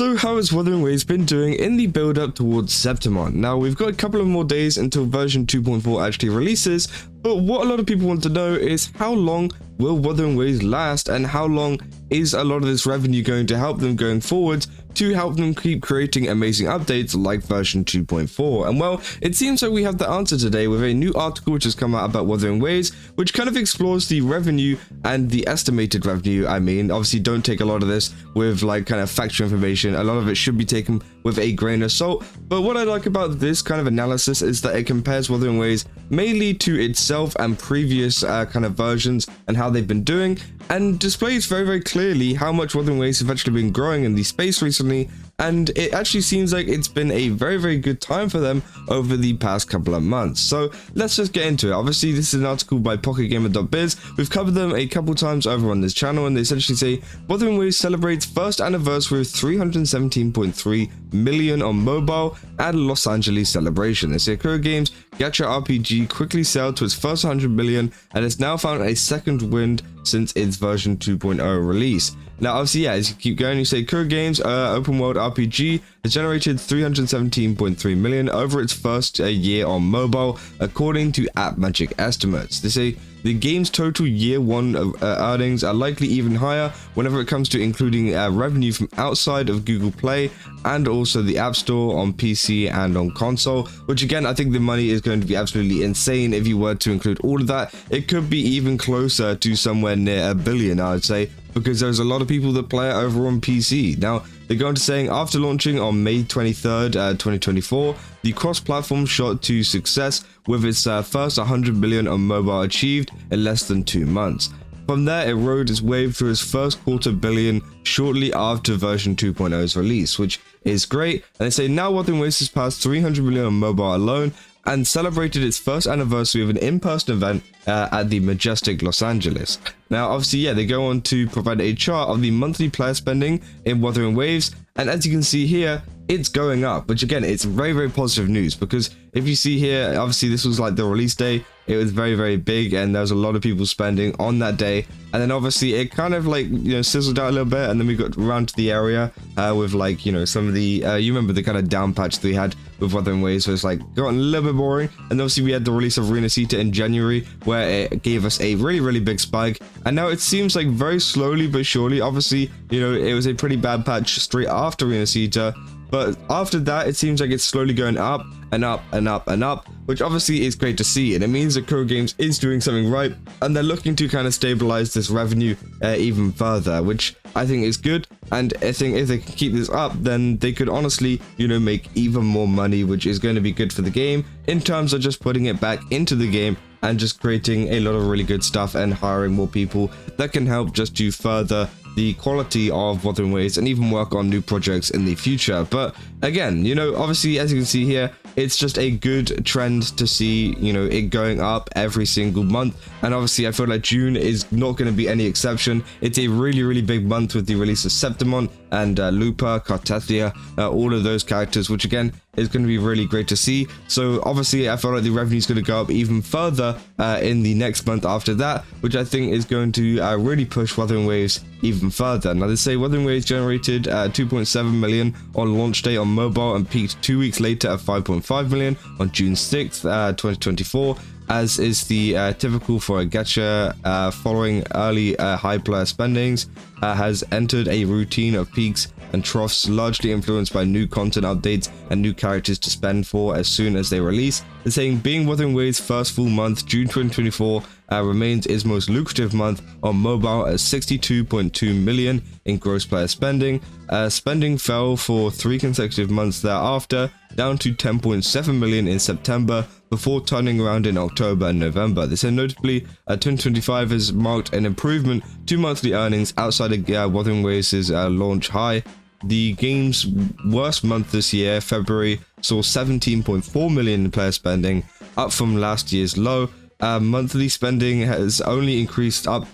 So how has Wuthering Waves been doing in the build up towards Septimont? Now we've got a couple of more days until version 2.4 actually releases, but what a lot of people want to know is how long will Wuthering Waves last and how long is a lot of this revenue going to help them going forward to help them keep creating amazing updates like version 2.4. And well, it seems like we have the answer today with a new article which has come out about Wuthering Waves, which kind of explores the revenue and the estimated revenue. I mean, obviously don't take a lot of this with like kind of factual information. A lot of it should be taken with a grain of salt. But what I like about this kind of analysis is that it compares Wuthering Waves mainly to itself and previous kind of versions and how they've been doing, and displays very, very clearly how much Wuthering Waves have actually been growing in the space recently, and it actually seems like it's been a very, very good time for them over the past couple of months. So let's just get into it. Obviously, this is an article by pocketgamer.biz. We've covered them a couple times over on this channel, and they essentially say Wuthering Waves celebrates first anniversary with 317.3 million on mobile at Los Angeles celebration. They say Kuro Games gacha RPG quickly sailed to its first 100 million and has now found a second wind since its version 2.0 release. Now, obviously, yeah, as you keep going, you say Kuro Games open world RPG has generated 317.3 million over its first year on mobile, according to App Magic estimates. They say the game's total year one earnings are likely even higher whenever it comes to including revenue from outside of Google Play and also the App Store on PC and on console, which again, I think the money is going to be absolutely insane if you were to include all of that. It could be even closer to somewhere near $1 billion, I would say, because there's a lot of people that play it over on PC. Now, they're going to saying after launching on May 23rd, 2024, the cross-platform shot to success with its first 100 million on mobile achieved in less than 2 months. From there, it rode its wave through its first quarter billion shortly after version 2.0's release, which is great. And they say now Wuthering Waves has passed 300 million on mobile alone and celebrated its first anniversary of an in-person event at the majestic Los Angeles. Now, obviously, yeah, they go on to provide a chart of the monthly player spending in Wuthering Waves, and as you can see here, it's going up, which again, it's very, very positive news, because if you see here, obviously this was like the release day, it was very, very big, and there was a lot of people spending on that day, and then obviously it kind of like, you know, sizzled out a little bit, and then we got around to the area with like, you know, some of the, you remember the kind of down patch that we had with Wuthering Waves, so it's like gotten a little bit boring, and obviously we had the release of rinascita in January, where it gave us a really, really big spike, and now it seems like very slowly but surely, obviously, you know, it was a pretty bad patch straight after rinascita, but after that, it seems like it's slowly going up and up and up and up, which obviously is great to see. And it means that Kuro Games is doing something right, and they're looking to kind of stabilize this revenue even further, which I think is good. And I think if they can keep this up, then they could honestly, you know, make even more money, which is going to be good for the game in terms of just putting it back into the game and just creating a lot of really good stuff and hiring more people that can help just to further the quality of Wuthering Waves and even work on new projects in the future. But again, you know, obviously, as you can see here, it's just a good trend to see, you know, it going up every single month. And obviously, I feel like June is not going to be any exception. It's a really, really big month with the release of Septimont and Lupa, Cartethyia, all of those characters, which again is going to be really great to see. So obviously, I feel like the revenue is going to go up even further in the next month after that, which I think is going to really push Wuthering Waves even further. Now, they say Wuthering Waves generated 2.7 million on launch day on mobile and peaked 2 weeks later at 5.5 million on June 6th, 2024. As is the typical for a gacha, following early high player spendings, has entered a routine of peaks and troughs largely influenced by new content updates and new characters to spend for as soon as they release. They're saying being Wuthering Waves' first full month, June 2024, remains its most lucrative month on mobile at 62.2 million in gross player spending. Spending fell for 3 consecutive months thereafter, down to 10.7 million in September, before turning around in October and November. They said notably, 2025 has marked an improvement to monthly earnings outside of Wuthering Waves' launch high. The game's worst month this year, February, saw 17.4 million in player spending, up from last year's low. Monthly spending has only increased up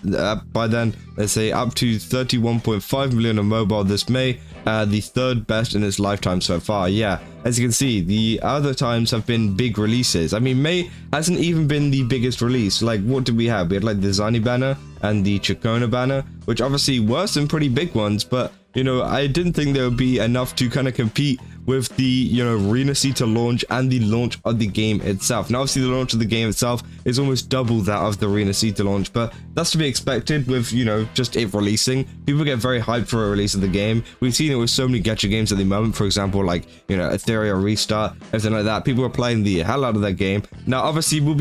by then, let's say, up to 31.5 million on mobile this May, the third best in its lifetime so far. Yeah, as you can see, the other times have been big releases. I mean, May hasn't even been the biggest release. Like, what did we have? We had like the Zani banner and the Chacona banner, which obviously were some pretty big ones, but you know, I didn't think there would be enough to kind of compete with the, you know, rinascita launch and the launch of the game itself. Now, obviously, the launch of the game itself is almost double that of the rinascita launch, but that's to be expected with, you know, just it releasing. People get very hyped for a release of the game. We've seen it with so many gacha games at the moment, for example, like, you know, Ethereum Restart, everything like that. People are playing the hell out of that game. Now, obviously, will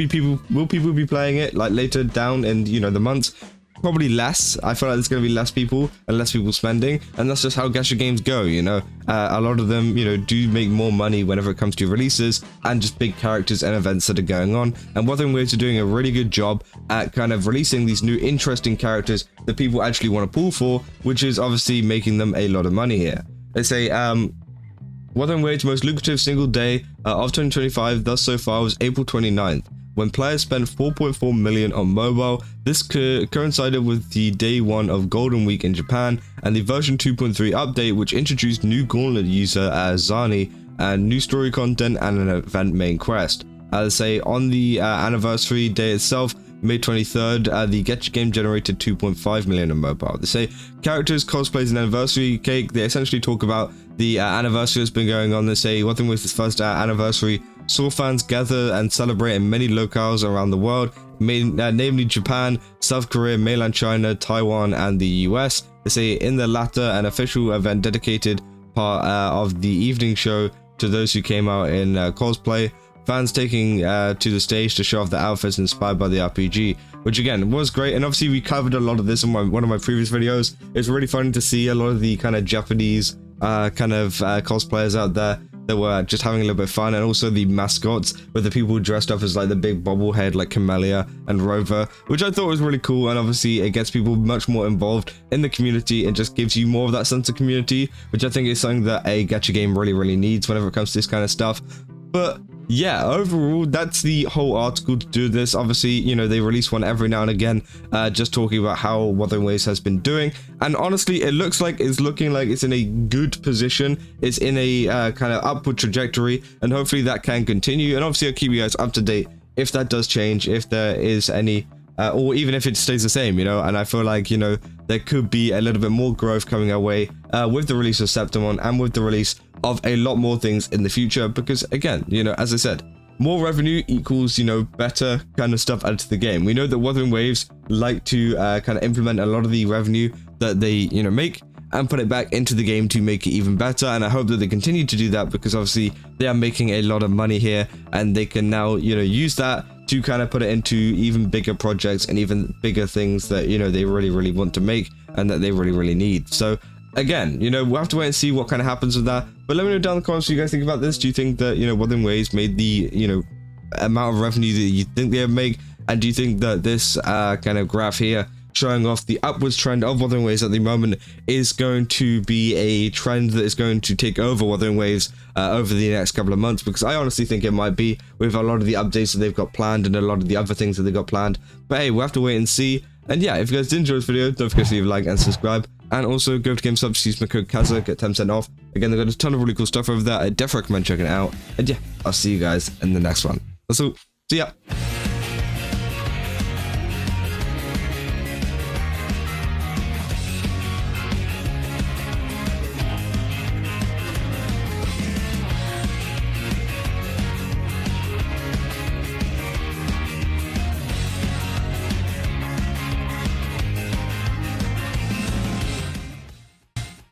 people be playing it like later down in, you know, the months? Probably less. I feel like there's going to be less people and less people spending, and that's just how gacha games go, you know. A lot of them, you know, do make more money whenever it comes to releases and just big characters and events that are going on. And Wuthering Waves are doing a really good job at kind of releasing these new interesting characters that people actually want to pull for, which is obviously making them a lot of money here. They say Wuthering Waves' most lucrative single day of 2025 thus so far was April 29th. When players spent 4.4 million on mobile. This coincided with the day 1 of Golden Week in Japan and the version 2.3 update, which introduced new Gauntlet user as Zani and new story content and an event main quest. They say on the anniversary day itself, May 23rd, the gacha game generated 2.5 million on mobile. They say characters, cosplays, and anniversary cake. They essentially talk about the anniversary that's been going on. They say Wuthering Waves' first anniversary saw fans gather and celebrate in many locales around the world, namely Japan, South Korea, mainland China, Taiwan, and the US. They say in the latter, an official event dedicated part of the evening show to those who came out in cosplay. Fans taking to the stage to show off their outfits inspired by the RPG, which again was great. And obviously we covered a lot of this in one of my previous videos. It's really funny to see a lot of the kind of Japanese cosplayers out there that were just having a little bit of fun, and also the mascots with the people dressed up as like the big bobblehead like Camellia and Rover, which I thought was really cool. And obviously it gets people much more involved in the community and just gives you more of that sense of community, which I think is something that a gacha game really needs whenever it comes to this kind of stuff. But yeah, overall, that's the whole article to do this. Obviously, you know, they release one every now and again, just talking about how Wuthering Waves has been doing. And honestly, it looks like it's looking like it's in a good position. It's in a kind of upward trajectory, and hopefully that can continue. And obviously, I'll keep you guys up to date if that does change, if there is any, or even if it stays the same, you know. And I feel like, you know, there could be a little bit more growth coming our way with the release of Septimont and with the release of a lot more things in the future, because again, you know, as I said, more revenue equals, you know, better kind of stuff added to the game. We know that Wuthering Waves like to kind of implement a lot of the revenue that they, you know, make and put it back into the game to make it even better, and I hope that they continue to do that, because obviously they are making a lot of money here, and they can now, you know, use that to kind of put it into even bigger projects and even bigger things that, you know, they really want to make and that they really need. So again, you know, we'll have to wait and see what kind of happens with that. But let me know down in the comments what you guys think about this. Do you think that, you know, Wuthering Waves made the, you know, amount of revenue that you think they have made? And do you think that this kind of graph here showing off the upwards trend of Wuthering Waves at the moment is going to be a trend that is going to take over Wuthering Waves over the next couple of months? Because I honestly think it might be, with a lot of the updates that they've got planned and a lot of the other things that they've got planned. But hey, we'll have to wait and see. And yeah, if you guys did enjoy this video, don't forget to leave a like and subscribe. And also go to Game Subs, use my code KAZA, get 10% off. Again, they've got a ton of really cool stuff over there. I definitely recommend checking it out. And yeah, I'll see you guys in the next one. That's all. See ya.